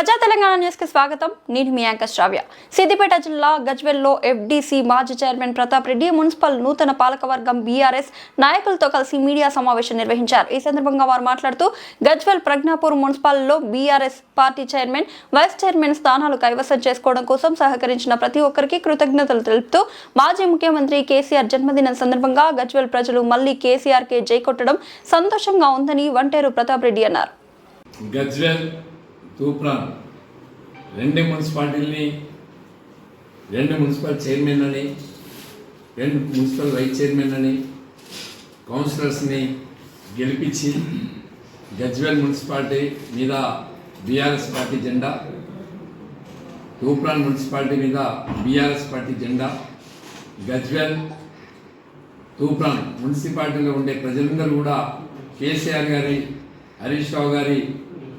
ప్రజా తెలంగాణ న్యూస్ కి స్వాగతం. నేను మీ యాంకర్ శ్రావ్య. సిద్దిపేట జిల్లా గజ్వెల్లో ఎఫ్డీసీ మాజీ చైర్మన్ ప్రతాప్ రెడ్డి మున్సిపల్ నూతన పాలకవర్గం బీఆర్ఎస్ నాయకులతో కలిసి మీడియా సమావేశం నిర్వహించారు. ఈ సందర్భంగా వారు మాట్లాడుతూ గజ్వెల్ ప్రజ్ఞాపూర్ మున్సిపల్లో BRS party chairman, vice chairman స్థానాలు కైవసం చేసుకోవడం కోసం సహకరించిన ప్రతి ఒక్కరికి కృతజ్ఞతలు తెలుపుతూ మాజీ ముఖ్యమంత్రి కేసీఆర్ జన్మదినం సందర్భంగా గజ్వెల్ ప్రజలు మళ్లీ కేసీఆర్ కే జై కొట్టడం సంతోషంగా ఉందని వంటేరు ప్రతాప్ రెడ్డి అన్నారు. గజ్వెల్ తూప్రాన్ రెండు మున్సిపాలిటీలని, రెండు మున్సిపల్ చైర్మన్ అని, రెండు మున్సిపల్ వైస్ చైర్మన్ అని, కౌన్సిలర్స్ని గెలిపించి గజ్వెల్ మున్సిపాలిటీ మీద బీఆర్ఎస్ పార్టీ జెండా, తూప్రాన్ మున్సిపాలిటీ మీద బీఆర్ఎస్ పార్టీ జెండా, గజ్వెల్ తూప్రాన్ మున్సిపాలిటీలో ఉండే ప్రజలందరూ కూడా కేసీఆర్ గారి, హరీష్ రావు గారి,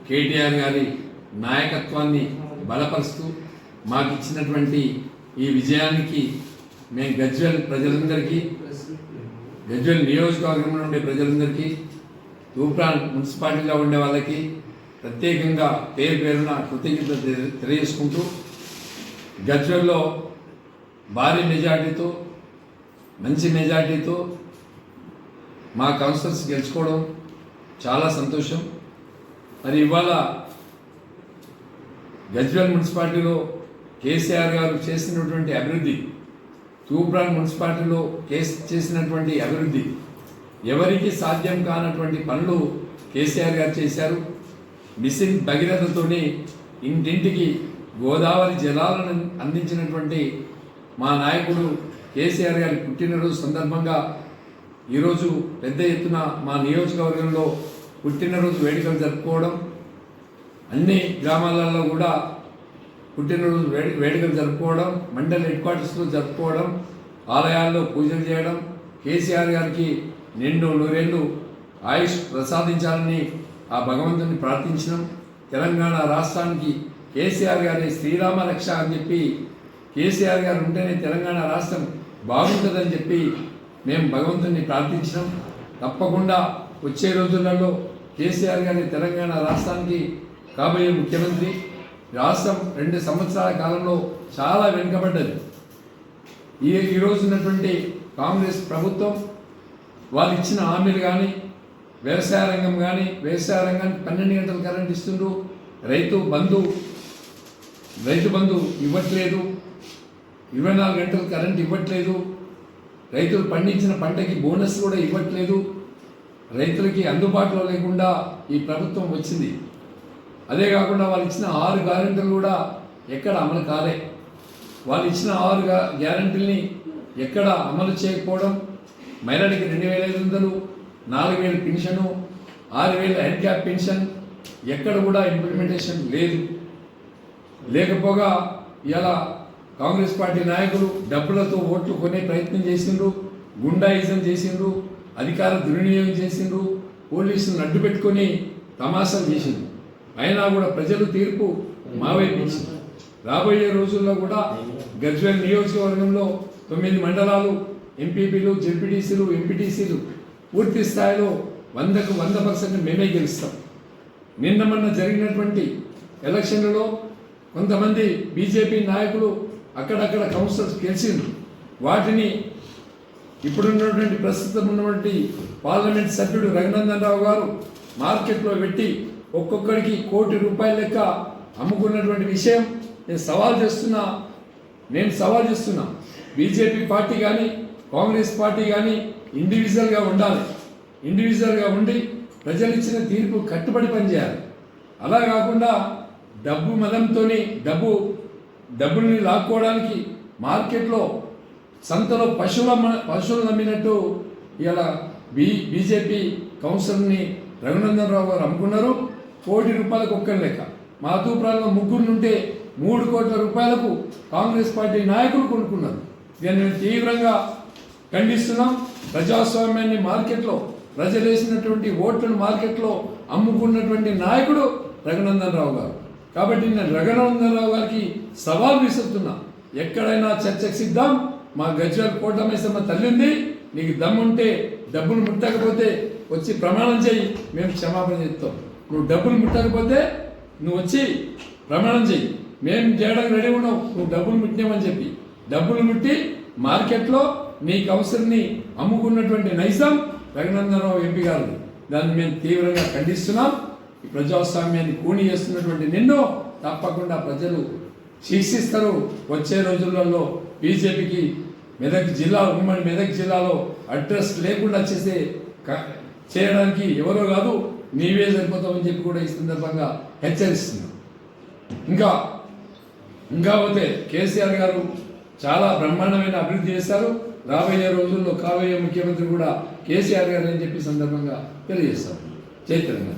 కేటీఆర్ గారి నాయకత్వాన్ని బలపరుస్తూ మాకు ఇచ్చినటువంటి ఈ విజయానికి మేము గజ్వెల్ ప్రజలందరికీ, గజ్వెల్ నియోజకవర్గంలో ఉండే ప్రజలందరికీ, తూప్రాన్ మున్సిపాలిటీలో ఉండే వాళ్ళకి ప్రత్యేకంగా పేరు పేరున కృతజ్ఞత తెలియజేసుకుంటూ గజ్వెల్లో భారీ మెజార్టీతో, మంచి మెజార్టీతో మా కౌన్సిలర్స్ గెలుచుకోవడం చాలా సంతోషం. మరి ఇవాళ గజ్వెల్ మున్సిపాలిటీలో కేసీఆర్ గారు చేసినటువంటి అభివృద్ధి, తూప్రాన్ మున్సిపాలిటీలో చేసినటువంటి అభివృద్ధి, ఎవరికి సాధ్యం కానటువంటి పనులు కేసీఆర్ గారు చేశారు. మిషన్ భగీరథతోని ఇంటింటికి గోదావరి జలాలను అందించినటువంటి మా నాయకుడు కేసీఆర్ గారి పుట్టినరోజు సందర్భంగా ఈరోజు పెద్ద ఎత్తున మా నియోజకవర్గంలో పుట్టినరోజు వేడుకలు జరుపుకోవడం, అన్ని గ్రామాలలో కూడా పుట్టినరోజు వేడుకలు జరుపుకోవడం, మండల్ హెడ్ క్వార్టర్స్లో జరుపుకోవడం, ఆలయాల్లో పూజలు చేయడం, కేసీఆర్ గారికి నిండు నూరేళ్లు ఆయుష్ ప్రసాదించాలని ఆ భగవంతుని ప్రార్థించడం, తెలంగాణ రాష్ట్రానికి కేసీఆర్ గారి శ్రీరామ రక్ష అని చెప్పి, కేసీఆర్ గారు ఉంటేనే తెలంగాణ రాష్ట్రం బాగుంటుందని చెప్పి మేము భగవంతుని ప్రార్థించడం. తప్పకుండా వచ్చే రోజులలో కేసీఆర్ గారి తెలంగాణ రాష్ట్రానికి కాబోయే ముఖ్యమంత్రి. రాష్ట్రం 2 సంవత్సరాల కాలంలో చాలా వెనుకబడ్డది. ఈరోజు ఉన్నటువంటి కాంగ్రెస్ ప్రభుత్వం వాళ్ళు ఇచ్చిన హామీలు కానీ, వ్యవసాయ రంగం కానీ, వ్యవసాయ రంగానికి 12 గంటల కరెంట్ ఇస్తుండ్రు, రైతు బంధు ఇవ్వట్లేదు, 24 గంటలు కరెంట్ ఇవ్వట్లేదు, రైతులు పండించిన పంటకి బోనస్ కూడా ఇవ్వట్లేదు, రైతులకి అందుబాటులో లేకుండా ఈ ప్రభుత్వం వచ్చింది. అదే కాకుండా వాళ్ళు ఇచ్చిన 6 గ్యారెంటీలు కూడా ఎక్కడ అమలు కాలే. వాళ్ళు ఇచ్చిన 6 గ్యారెంటీలని ఎక్కడ అమలు చేయకపోవడం, మహిళలకి 2500, 4000 పెన్షను, 6000 హ్యాండిక్యాప్ పెన్షన్ ఎక్కడ కూడా ఇంప్లిమెంటేషన్ లేకపోగా ఇలా కాంగ్రెస్ పార్టీ నాయకులు డబ్బులతో ఓట్లు కొనే ప్రయత్నం చేసిండ్రు, గుండాయిజం చేసిండ్రు, అధికార దుర్వినియోగం చేసిండ్రు, పోలీసులను అడ్డు పెట్టుకొని తమాషాలు చేసిండ్రు. అయినా కూడా ప్రజలు తీర్పు మా వైపు ఇచ్చింది. రాబోయే రోజుల్లో కూడా గజ్వెల్ నియోజకవర్గంలో 9 మండలాలు, ఎంపీపీలు, జెడ్పీటీసీలు, ఎంపీటీసీలు పూర్తి స్థాయిలో 100కు 100% మేమే గెలుస్తాం. మొన్న జరిగినటువంటి ఎలక్షన్లలో కొంతమంది బీజేపీ నాయకులు అక్కడక్కడ కౌన్సిలర్స్ గెలిచిండ్రు. వాటిని ఇప్పుడున్నటువంటి ప్రస్తుతం ఉన్నటువంటి పార్లమెంట్ సభ్యుడు రఘునందన్ రావు గారు మార్కెట్లో పెట్టి ఒక్కొక్కడికి ₹1,00,00,000 లెక్క అమ్ముకున్నటువంటి విషయం నేను సవాల్ చేస్తున్నా. బీజేపీ పార్టీ కానీ, కాంగ్రెస్ పార్టీ కానీ ఇండివిజువల్గా ఉండాలి. ఇండివిజువల్గా ఉండి ప్రజలు ఇచ్చిన తీర్పు కట్టుబడి పనిచేయాలి. అలా కాకుండా డబ్బు మదంతో డబ్బుల్ని లాక్కోవడానికి మార్కెట్లో సంతలో పశువులు నమ్మినట్టు ఇలా బీజేపీ కౌన్సిలర్ని రఘునందన్ రావు గారు అమ్ముకున్నారు. ₹1,00,00,000 ఒక్కరి లెక్క. మా తూప్రాన్లో 3 ఉంటే ₹3,00,00,000 కాంగ్రెస్ పార్టీ నాయకులు కొనుక్కున్నారు. దీన్ని తీవ్రంగా ఖండిస్తున్నాం. ప్రజాస్వామ్యాన్ని మార్కెట్లో, ప్రజలు వేసినటువంటి ఓట్లను మార్కెట్లో అమ్ముకున్నటువంటి నాయకుడు రఘునందన్ రావు గారు. కాబట్టి నేను రఘునందన్ రావు గారికి సవాల్ విసురుతున్నా. ఎక్కడైనా చర్చకు సిద్ధం. మా గజ్వెల్ కోటమైసమ్మ తల్లి ఉంది, నీకు దమ్ముంటే డబ్బులు ముట్టకపోతే వచ్చి ప్రమాణం చేయి, మేము క్షమాపణ చెప్తాం. నువ్వు డబ్బులు ముట్టకపోతే నువ్వు వచ్చి ప్రమాణం చెయ్యి, మేము చేయడానికి రెడీ ఉన్నాం, నువ్వు డబ్బులు ముట్టినామని చెప్పి. డబ్బులు ముట్టి మార్కెట్లో నీ కౌన్సిల్ని అమ్ముకున్నటువంటి నైజం రఘునందనరావు ఎంపీ గారు, దాన్ని మేము తీవ్రంగా ఖండిస్తున్నాం. ఈ ప్రజాస్వామ్యాన్ని కూని చేస్తున్నటువంటి నిన్ను తప్పకుండా ప్రజలు శిక్షిస్తారు. వచ్చే రోజులలో బీజేపీకి మెదక్ జిల్లా, ఉమ్మడి మెదక్ జిల్లాలో అడ్రస్ లేకుండా చేయడానికి ఎవరో కాదు నీవే సరిపోతామని చెప్పి కూడా ఈ సందర్భంగా హెచ్చరిస్తున్నాం. ఇంకా పోతే కేసీఆర్ గారు చాలా బ్రహ్మాండమైన అభివృద్ధి చేశారు. రాబోయే రోజుల్లో కాబోయే ముఖ్యమంత్రి కూడా కేసీఆర్ గారు అని చెప్పి సందర్భంగా తెలియజేస్తారు. చైతన్య